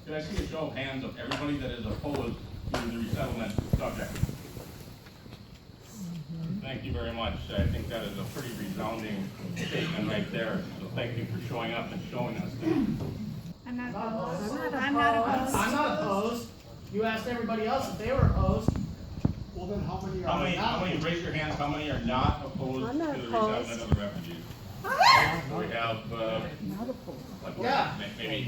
Could I see a show of hands of everybody that is opposed to the resettlement subject? Thank you very much. I think that is a pretty resounding statement right there. So thank you for showing up and showing us that. I'm not opposed. I'm not opposed. I'm not opposed. You asked everybody else if they were opposed. Well, then how many are not? How many, raise your hands, how many are not opposed I'm not to the opposed. resettlement of the refugees? We have, Yeah. maybe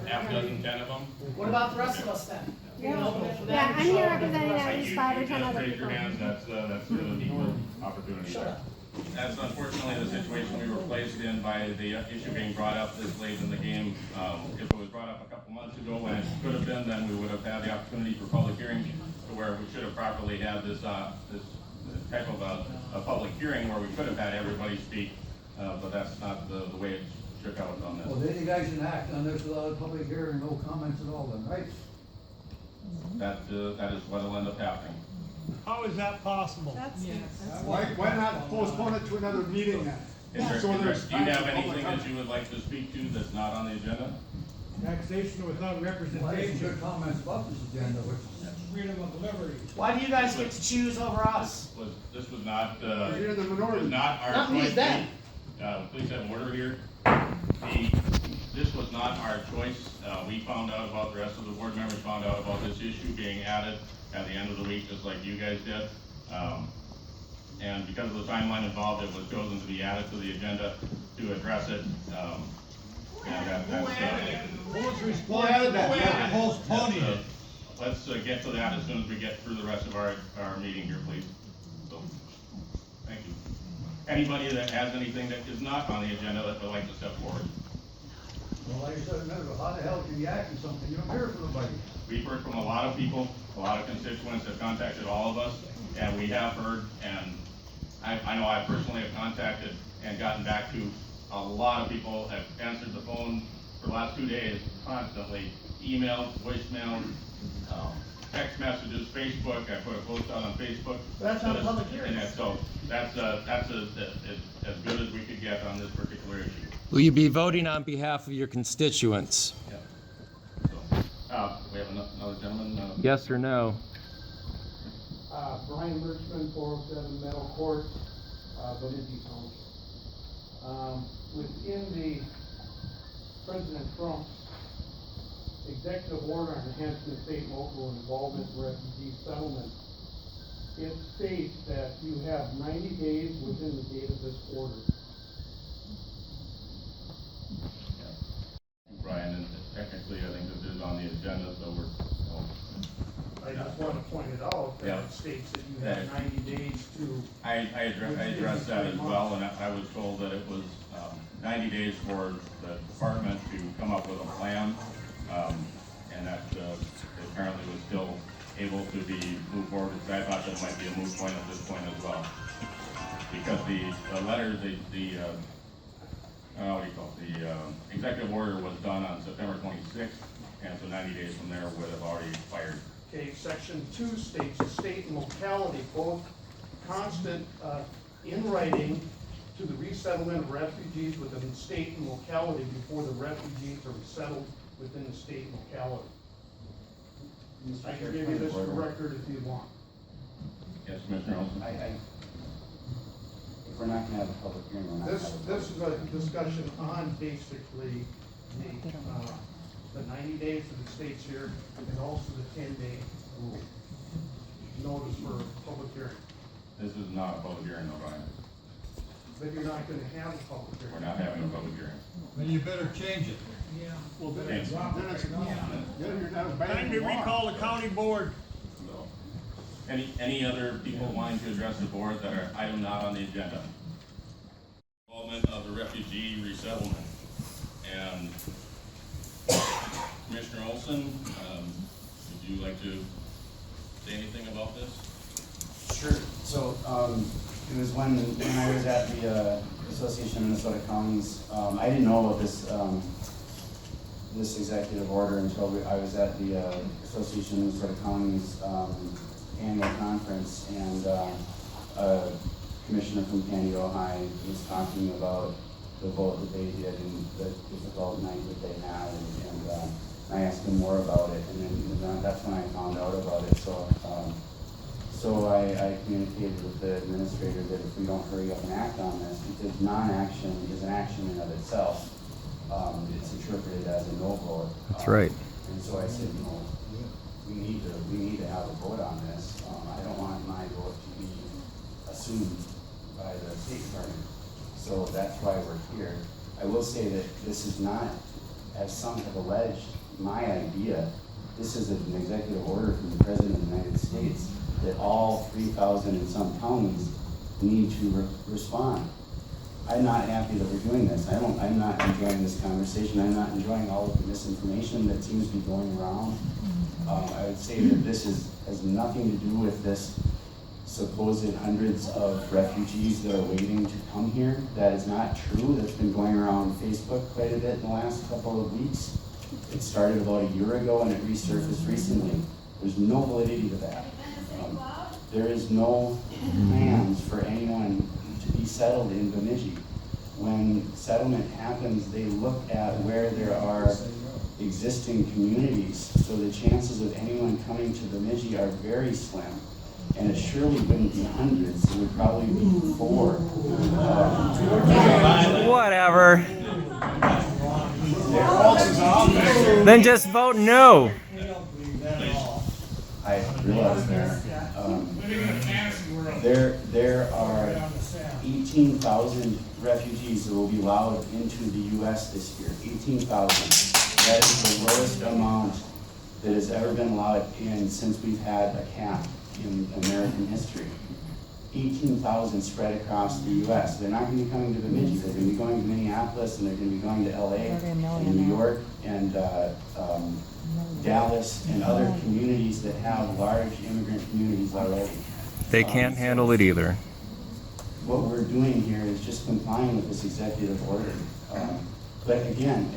half a dozen, 10 of them. What about the rest of us then? You can open it for them. Yeah, I'm here representing at Thank least you. 5 or You 10 just other raise your people. hands, that's an equal opportunity. Shut up. That's unfortunately the situation we were placed in by the issue being brought up this late in the game. If it was brought up a couple months ago when it could have been, then we would have had the opportunity for public hearing to where we should have properly had this type of a public hearing where we could have had everybody speak, but that's not the way it shook out on this. Well, then you guys can act on this without a public hearing, no comments at all then, right? That is what'll end up happening. How is that possible? Why not postpone it to another meeting then? Do you So there's have time for anything public that comment. you would like to speak to that's not on the agenda? Taxation without Well, I had some representation. good comments about this agenda, which That's freedom of liberty. Why do you guys get to choose over us? This was not, you're the minority. was not our Not me, choice. them. Please have order here. This was not our choice. We found out about, the rest of the board members found out about this issue being added at the end of the week, just like you guys did. And because of the timeline involved, it was chosen to be added to the agenda to address it. And Who was Well, responsible that- for postponing it? let's get to that as soon as we get through the rest of our meeting here, please. So, thank you. Anybody that has anything that is not on the agenda that would like to step forward? well, like I said, remember, how the hell can you act on something? You don't hear from nobody. We've heard from a lot of people, a lot of constituents have contacted all of us, and we have heard, and I know I personally have contacted and gotten back to a lot of people, have answered the phone for the last 2 days constantly, emails, voicemails, text messages, Facebook, I put a post out on Facebook. That's not a public hearing. And so that's as good as we could get on this particular issue. Will you be voting on behalf of your constituents? Yeah. So, we have another gentleman. Yes or no? Brian Richmond, 407 Meadow Court, Bemidji Township. Within the President Trump's executive order on enhancing the state and local involvement in refugee settlement, it states that you have 90 days within the date of this order. Brian, and technically, I think this is on the agenda, so we're, I just want to point it out that Yeah. it states that you have 90 days to. I addressed that as well, and I was told that it was 90 days for the department to come up with a plan, and that apparently was still able to be moved forward. I thought that might be a moot point at this point as well, because the letter, what do you call it, the executive order was done on September 26th, and so 90 days from there would have already expired. Okay, section 2 states the state and locality both constant in writing to the resettlement of refugees within the state and locality before the refugees are resettled within the state and locality. I can give you this for record if you want. Yes, Commissioner Olson? If we're not gonna have a public hearing, we're not gonna have a public This is a discussion on basically the 90 days that it states here, and also the 10-day rule. Notice for public hearing. This is not a public hearing, though, Brian. But you're not gonna have a public hearing. We're not having a public hearing. Then you better change it. Well, then Thanks. you're not as bad Time as to you want. recall the county board. So, any other people wanting to address the board that are item not on the agenda? Involvement of the refugee resettlement. And Commissioner Olson, would you like to say anything about this? Sure. So, it was when I was at the Association of Minnesota Counties, I didn't know about this, this executive order until I was at the Association of Minnesota Counties annual conference, and a commissioner from Candy, Ohio was talking about the vote that they did and the difficult night that they had, and And I asked him more about it, and then that's when I found out about it. So I communicated with the administrator that if we don't hurry up and act on this, because non-action is an action in of itself, it's interpreted as a no vote. That's right. And so I said, we need to have a vote on this. I don't want my vote to be assumed by the State Department. So that's why we're here. I will say that this is not, as some have alleged, my idea. This is an executive order from the President of the United States that all 3,000 and some counties need to respond. I'm not happy that we're doing this. I'm not enjoying this conversation. I'm not enjoying all of the misinformation that seems to be going around. I would say that this has nothing to do with this supposed hundreds of refugees that are waiting to come here. That is not true. That's been going around Facebook quite a bit in the last couple of weeks. It started about a year ago and it resurfaced recently. There's no validity to that. There is no plans for anyone to be settled in Bemidji. When settlement happens, they look at where there are existing communities. So the chances of anyone coming to Bemidji are very slim. And it surely wouldn't be hundreds, it would probably be 4. Whatever. Then just vote no. I realize there are 18,000 refugees that will be allowed into the U.S. this year. 18,000. That is the lowest amount that has ever been allowed in since we've had a cap in American history. 18,000 spread across the U.S. They're not going to be coming to Bemidji. They're going to be going to Minneapolis, and they're going to be going to L.A. and New York and Dallas and other communities that have large immigrant communities already. They can't handle it either. What we're doing here is just complying with this executive order. But again,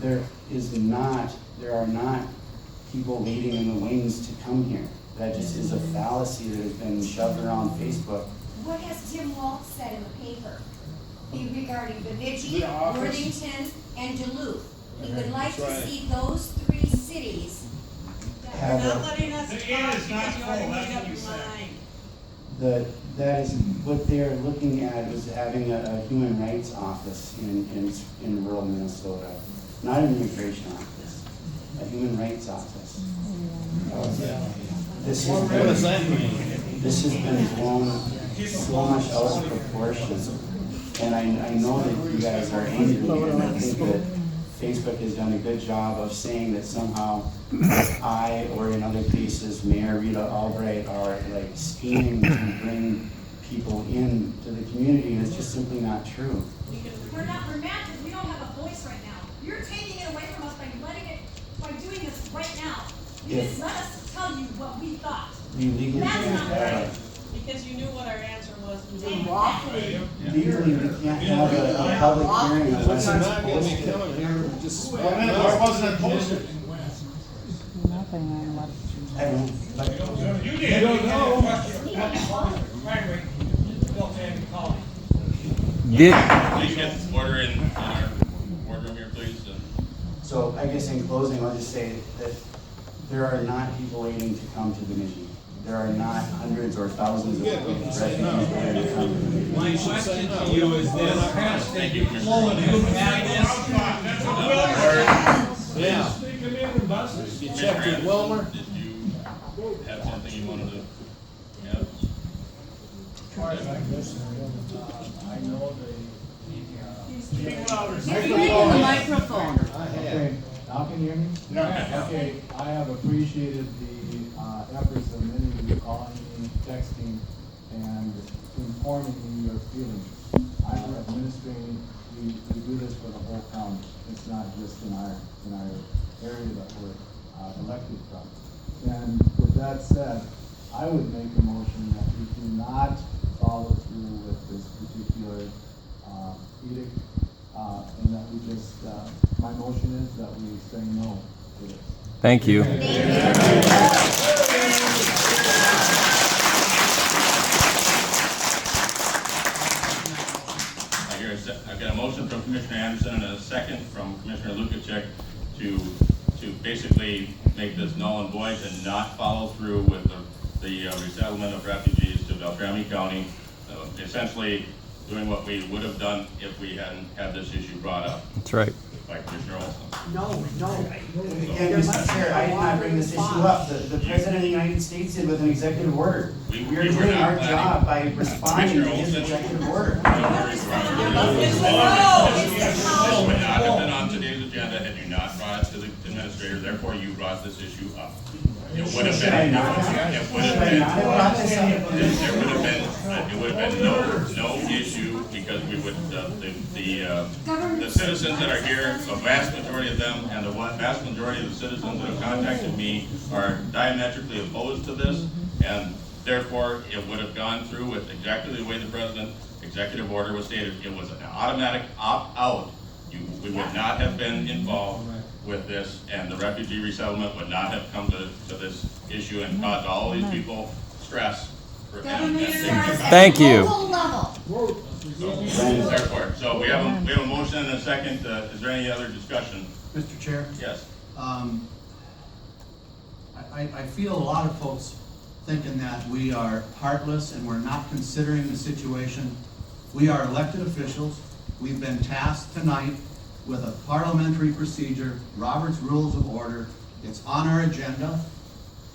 there are not people waiting in the wings to come here. That just is a fallacy that has been shoved around Facebook. What has Tim Waltz said in the paper regarding Bemidji, Worthington, and Duluth? He would like to see those 3 cities. Have You're not a- letting us talk because you already made up your mind. that is what they're looking at is having a human rights office in rural Minnesota, not an immigration office, a human rights office. This has been blown so much out of proportion, and I know that you guys are angry, and I think that Facebook has done a good job of saying that somehow I, or in other cases, Mayor Rita Albright, are like scheming to bring people into the community, and it's just simply not true. We're mad because we don't have a voice right now. You're taking it away from us by doing this right now. You didn't let us tell you what we thought. We legally That's can't not have Because you knew what our answer was. legally we can't have a public hearing unless it's posted. Why wasn't it posted? I don't, like, You did. You don't know. Please get this order in our boardroom here, please. so I guess in closing, I'll just say that there are not people waiting to come to Bemidji. There are not hundreds or thousands of refugees waiting to come to Bemidji. My question to you is this. Thank you, Commissioner. Yeah. You checked with Wilmer? Did you have something you wanted to add? I know The microphone. Okay, now can you hear me? Yeah. Okay, I have appreciated the efforts of many of you calling me, texting, and informing me your feelings. I'm administrating, we do this for the whole county. It's not just in our area that we're elected from. And with that said, I would make a motion that we do not follow through with this particular edict, and that we just, my motion is that we say no to this. Thank you. I've got a motion from Commissioner Anderson and a second from Commissioner Lukacek to basically make this null and void and not follow through with the resettlement of refugees to Beltrami County, essentially doing what we would have done if we hadn't had this issue brought up That's right. by Commissioner Olson. No. Again, Mr. Chair, I did not bring this issue up. The President of the United States did with an executive order. We are we were doing not our planning. job by responding to his Olson. executive order. This would not have been on today's agenda had you not brought it to the administrator, therefore you brought this issue up. It would have Should I been, not have? it would Should have I been, not have brought this up? it would have been no issue, because we would, the citizens that are here, a vast majority of them, and the vast majority of the citizens that have contacted me are diametrically opposed to this, and therefore, it would have gone through with exactly the way the president executive order was stated. It was an automatic opt-out. We would not have been involved with this, and the refugee resettlement would not have come to this issue and caused all these people stress. Thank you. Local level. Therefore, so we have a motion and a second. Is there any other discussion? Mr. Chair, Yes. I feel a lot of folks thinking that we are heartless and we're not considering the situation. We are elected officials. We've been tasked tonight with a parliamentary procedure, Robert's Rules of Order. It's on our agenda.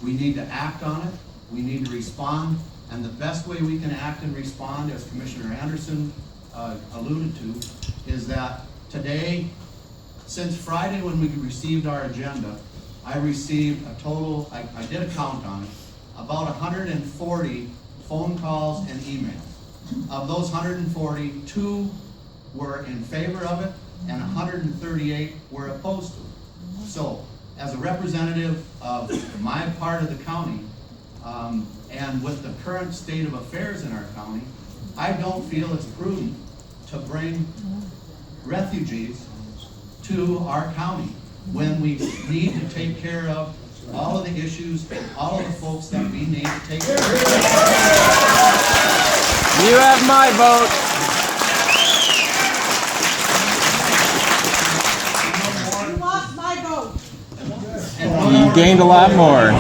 We need to act on it. We need to respond. And the best way we can act and respond, as Commissioner Anderson alluded to, is that today, since Friday when we received our agenda, I received a total, I did a count on it, about 140 phone calls and emails. Of those 140, 2 were in favor of it, and 138 were opposed to it. So, as a representative of my part of the county, and with the current state of affairs in our county, I don't feel it's prudent to bring refugees to our county when we need to take care of all of the issues, all of the folks that we need to take care of. You have my vote. You lost my vote. You gained a lot more.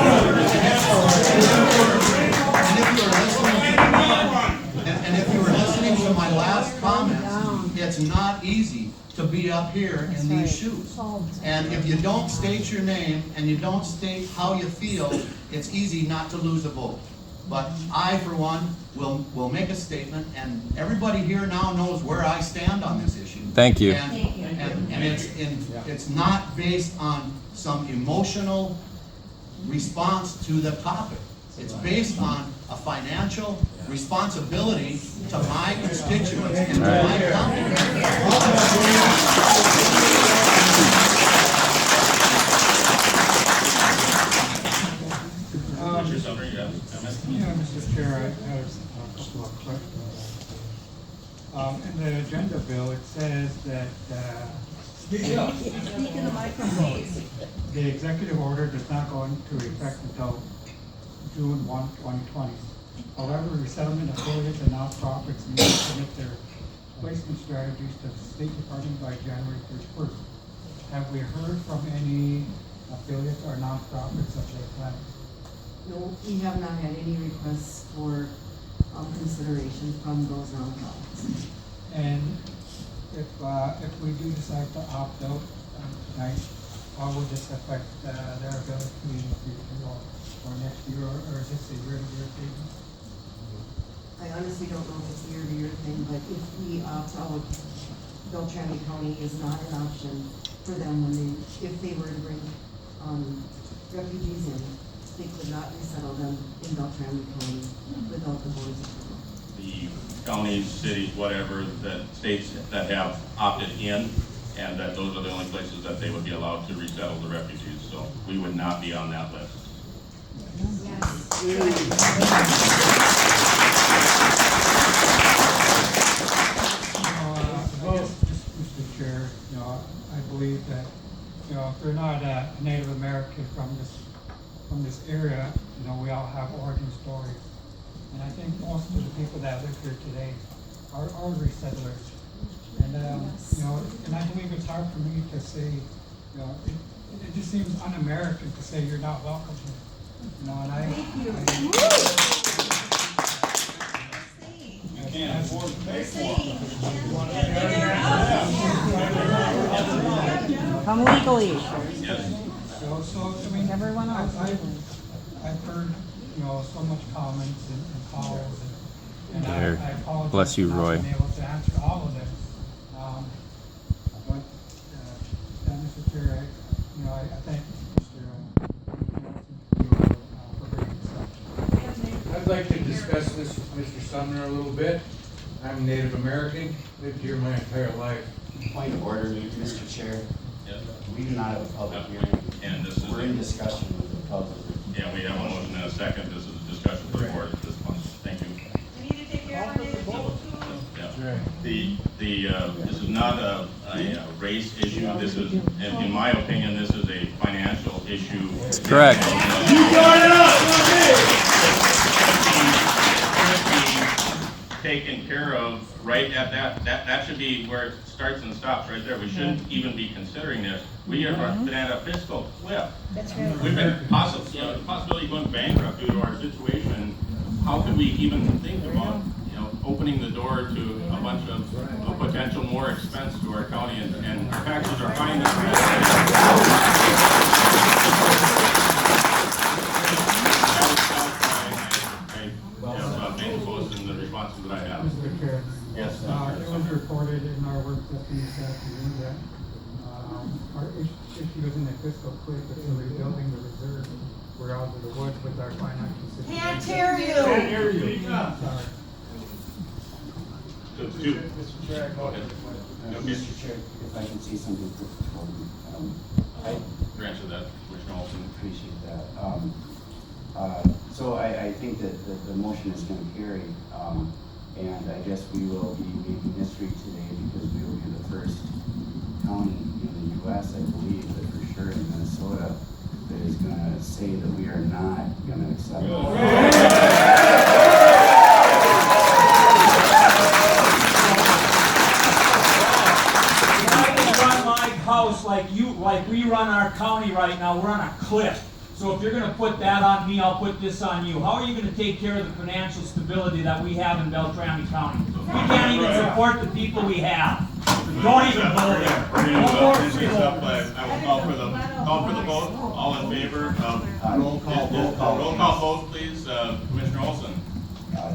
And if you were listening to my last comments, it's not easy to be up here in these shoes. And if you don't state your name and you don't state how you feel, it's easy not to lose a vote. But I, for one, will make a statement, and everybody here now knows where I stand on this issue. Thank you. And it's not based on some emotional response to the topic. It's based on a financial responsibility to my constituents and to my county. Yeah, Mr. Chair, I have a couple of questions. In the agenda bill, it says that Speak in the microphone. the executive order does not go into effect until June 1, 2020. However, resettlement affiliates and nonprofits need to submit their placement strategies to the State Department by January 31st. Have we heard from any affiliates or nonprofits of their plans? No, we have not had any requests for consideration from those nonprofits. And if we do decide to opt out tonight, how would this affect their ability in the future or next year, or is this a year-to-year thing? I honestly don't know if it's a year-to-year thing, but if we opt out, Beltrami County is not an option for them if they were to bring refugees in. They could not resettle them in Beltrami County without the board's approval. The counties, cities, whatever, that states that have opted in, and that those are the only places that they would be allowed to resettle the refugees. So we would not be on that list. Mr. Chair, I believe that, if they're not a Native American from this area, we all have origin stories. And I think most of the people that live here today are resettlers. And, and I believe it's hard for me to say, It just seems un-American to say you're not welcome here. You know, and You can't afford to pay for it. Come legally. So, I mean, Everyone else. I've heard, you know, so much comments and calls and There. I apologize. Bless you, for not Roy. being able to answer all of them. But, Mr. Chair, I thank Mr. for bringing this up. I'd like to discuss this with Mr. Sumner a little bit. I'm Native American, lived here my entire life. Point of order, Mr. Chair. Yes. We do not have a public hearing. And this is, We're in discussion with the public. yeah, we have a motion and a second. This is a discussion for the board at this point. Thank you. We need to take care of our native people too. Yeah. This is not a race issue. This is, in my opinion, this is a financial issue. Correct. Taken care of right at that should be where it starts and stops right there. We shouldn't even be considering this. We have been at a fiscal cliff. That's right. We've been the possibility of going bankrupt due to our situation. How could we even think about, opening the door to a bunch of potential more expense to our county, and taxes are high enough. The responses that I have. Mr. Chair. Yes. It was reported in our work session this afternoon that our issue isn't a fiscal cliff, it's a rebuilding the reserve. We're out of the woods with our financial situation. Can't hear you. Sorry. Mr. Chair, Go ahead. Mr. Chair, if I can say something quick. I Answer that, Commissioner Olson. appreciate that. So I think that the motion is going to carry, and I guess we will be making history today because we will be the first county in the U.S., I believe, but for sure in Minnesota, that is going to say that we are not going to accept it. Run my house like we run our county right now. We're on a cliff. So if you're going to put that on me, I'll put this on you. How are you going to take care of the financial stability that we have in Beltrami County? We can't even support the people we have. Don't even go there. I will call for the vote. All in favor of Roll call vote, please. Commissioner Olson.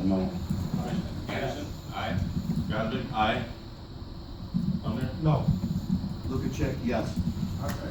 No. Anderson. Aye. Godwin. Aye. Sumner. No. Lukacek, yes. Okay.